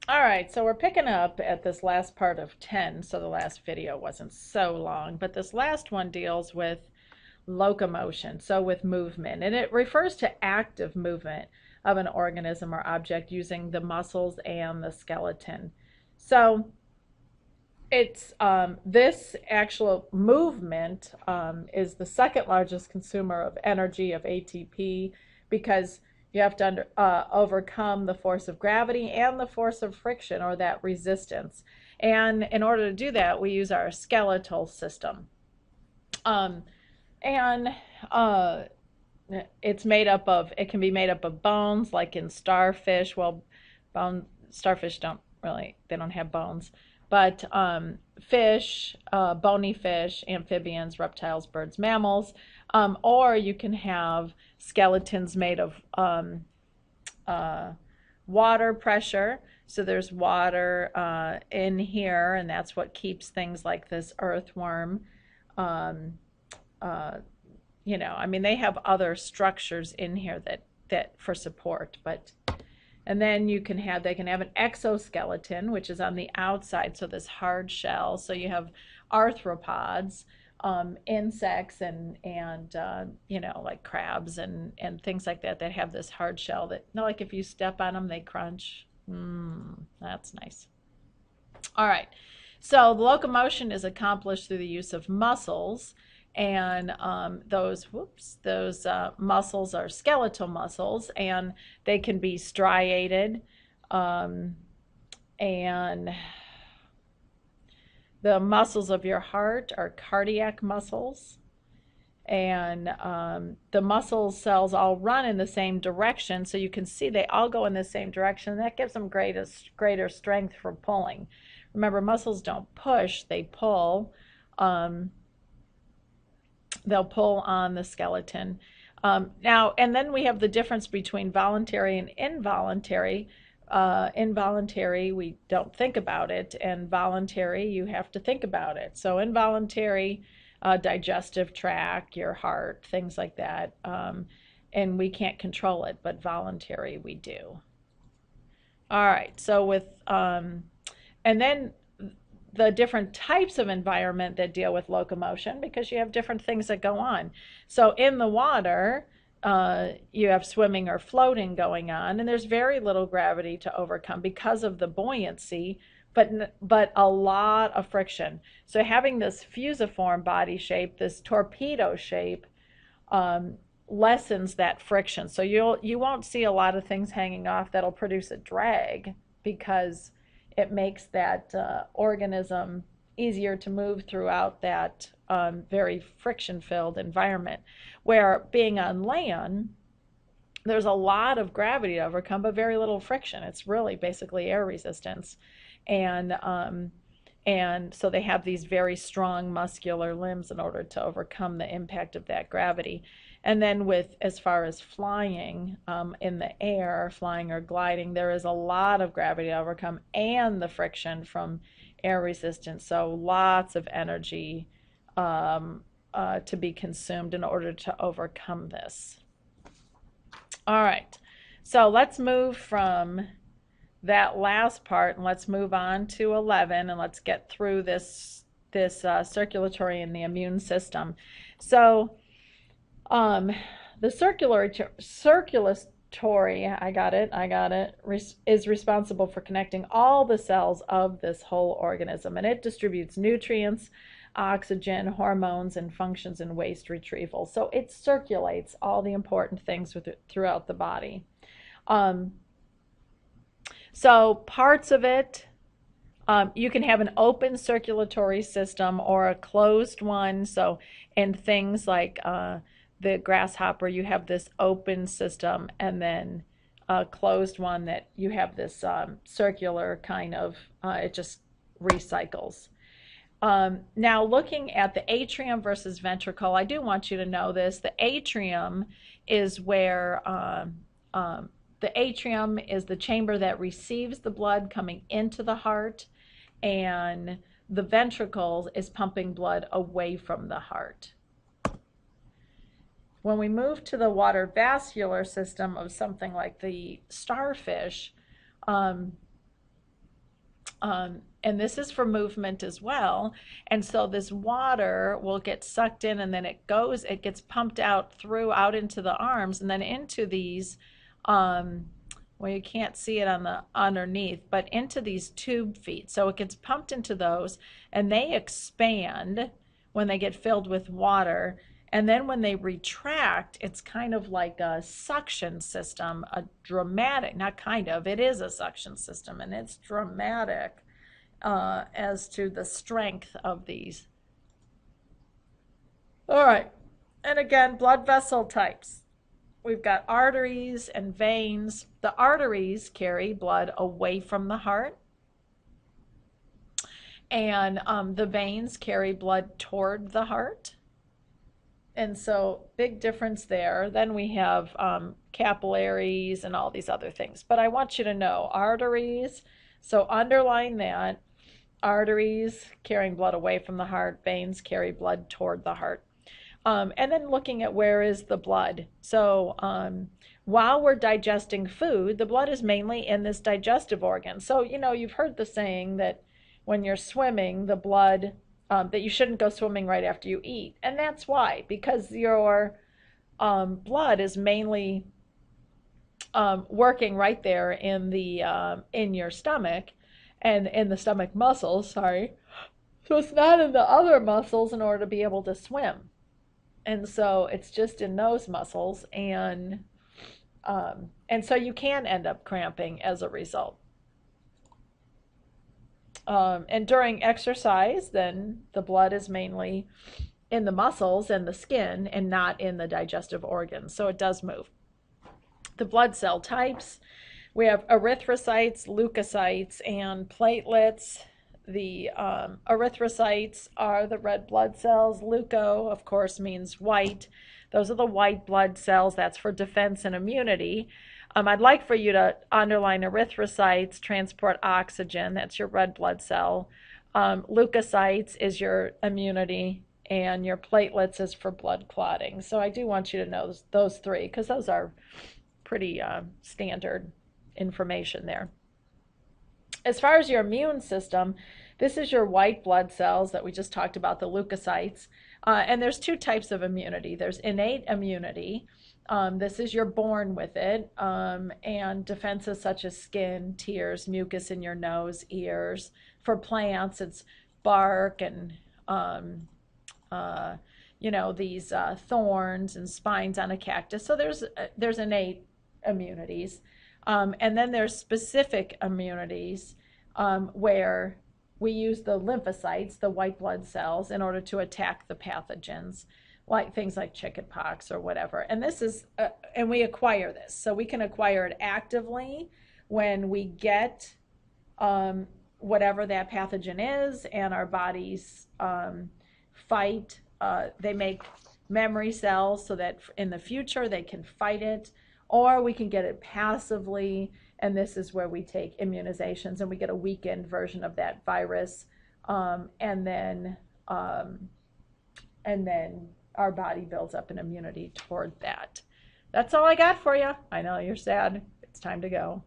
All right, so we're picking up at this last part of 10, so the last video wasn't so long, but this last one deals with locomotion, so with movement, and it refers to active movement of an organism or object using the muscles and the skeleton. So it's this actual movement is the second largest consumer of energy of ATP because you have to overcome the force of gravity and the force of friction or that resistance. And in order to do that, we use our skeletal system. Um, and it's made up of, it can be made up of bones, like in starfish. Well, starfish don't really, they don't have bones. But fish, bony fish, amphibians, reptiles, birds, mammals, or you can have skeletons made of uh, water pressure. So there's water in here, and that's what keeps things like this earthworm. Um, uh, I mean, they have other structures in here that for support, but and then they can have an exoskeleton, which is on the outside, so this hard shell. So you have arthropods, insects, and like crabs and things like that have this hard shell that, like if you step on them, they crunch. That's nice. All right. So the locomotion is accomplished through the use of muscles, and those muscles are skeletal muscles, and they can be striated, um, and the muscles of your heart are cardiac muscles, and the muscle cells all run in the same direction, so you can see they all go in the same direction, and that gives them greater strength for pulling. Remember, muscles don't push, they pull. They'll pull on the skeleton. Now, and then we have the difference between voluntary and involuntary. Involuntary, we don't think about it, and voluntary, you have to think about it. So involuntary, digestive tract, your heart, things like that, and we can't control it, but voluntary we do. All right, so and then the different types of environment that deal with locomotion, because you have different things that go on. So in the water, you have swimming or floating going on, and there's very little gravity to overcome because of the buoyancy, but a lot of friction. So having this fusiform body shape, this torpedo shape, lessens that friction. So you won't see a lot of things hanging off that'll produce a drag because it makes that organism easier to move throughout that very friction-filled environment. Where being on land, there's a lot of gravity to overcome, but very little friction. It's really basically air resistance, and so they have these very strong muscular limbs in order to overcome the impact of that gravity. And then as far as flying in the air, flying or gliding, there is a lot of gravity to overcome and the friction from air resistance. So lots of energy to be consumed in order to overcome this. All right, so let's move from that last part and let's move on to 11, and let's get through this circulatory and the immune system. So the circulatory, I got it, is responsible for connecting all the cells of this whole organism, and it distributes nutrients, oxygen, hormones, and functions in waste retrieval. So it circulates all the important things throughout the body. So parts of it, you can have an open circulatory system or a closed one. So in things like the grasshopper, you have this open system, and then a closed one that you have this circular kind of, it just recycles. Now, looking at the atrium versus ventricle, I do want you to know this. The atrium is where the atrium is the chamber that receives the blood coming into the heart, and the ventricle is pumping blood away from the heart. When we move to the water vascular system of something like the starfish, And this is for movement as well. And so this water will get sucked in and then it gets pumped out into the arms and then into these, well, you can't see it on the underneath, but into these tube feet. So it gets pumped into those and they expand when they get filled with water. And then when they retract, it's kind of like a suction system, a dramatic, not kind of, it is a suction system and it's dramatic as to the strength of these. All right, and again, blood vessel types. We've got arteries and veins. The arteries carry blood away from the heart, and the veins carry blood toward the heart. And so big difference there. Then we have capillaries and all these other things. But I want you to know arteries, so underline that. Arteries carrying blood away from the heart, veins carry blood toward the heart. And then looking at where is the blood. So while we're digesting food, the blood is mainly in this digestive organ. So, you know, you've heard the saying that when you're swimming, the blood, that you shouldn't go swimming right after you eat. And that's why, because your blood is mainly working right there in the in your stomach and in the stomach muscles, sorry. So it's not in the other muscles in order to be able to swim. And so it's just in those muscles, and so you can end up cramping as a result. And during exercise, then the blood is mainly in the muscles and the skin and not in the digestive organs. So it does move. The blood cell types, we have erythrocytes, leukocytes, and platelets. The erythrocytes are the red blood cells. Leuco, of course, means white. Those are the white blood cells. That's for defense and immunity. I'd like for you to underline erythrocytes, transport oxygen. That's your red blood cell. Leukocytes is your immunity, and your platelets is for blood clotting. So I do want you to know those three because those are pretty standard information there. As far as your immune system, this is your white blood cells that we just talked about, the leukocytes. And there's two types of immunity. There's innate immunity. This is you're born with it. And defenses such as skin, tears, mucus in your nose, ears. For plants, it's bark and, you know, these thorns and spines on a cactus. So there's innate immunities. And then there's specific immunities where we use the lymphocytes, the white blood cells, in order to attack the pathogens, like things like chickenpox or whatever. And this is, and we acquire this. So we can acquire it actively when we get whatever that pathogen is, and our bodies fight. They make memory cells so that in the future they can fight it. Or we can get it passively, and this is where we take immunizations and we get a weakened version of that virus, and then our body builds up an immunity toward that. That's all I got for you. I know you're sad. It's time to go.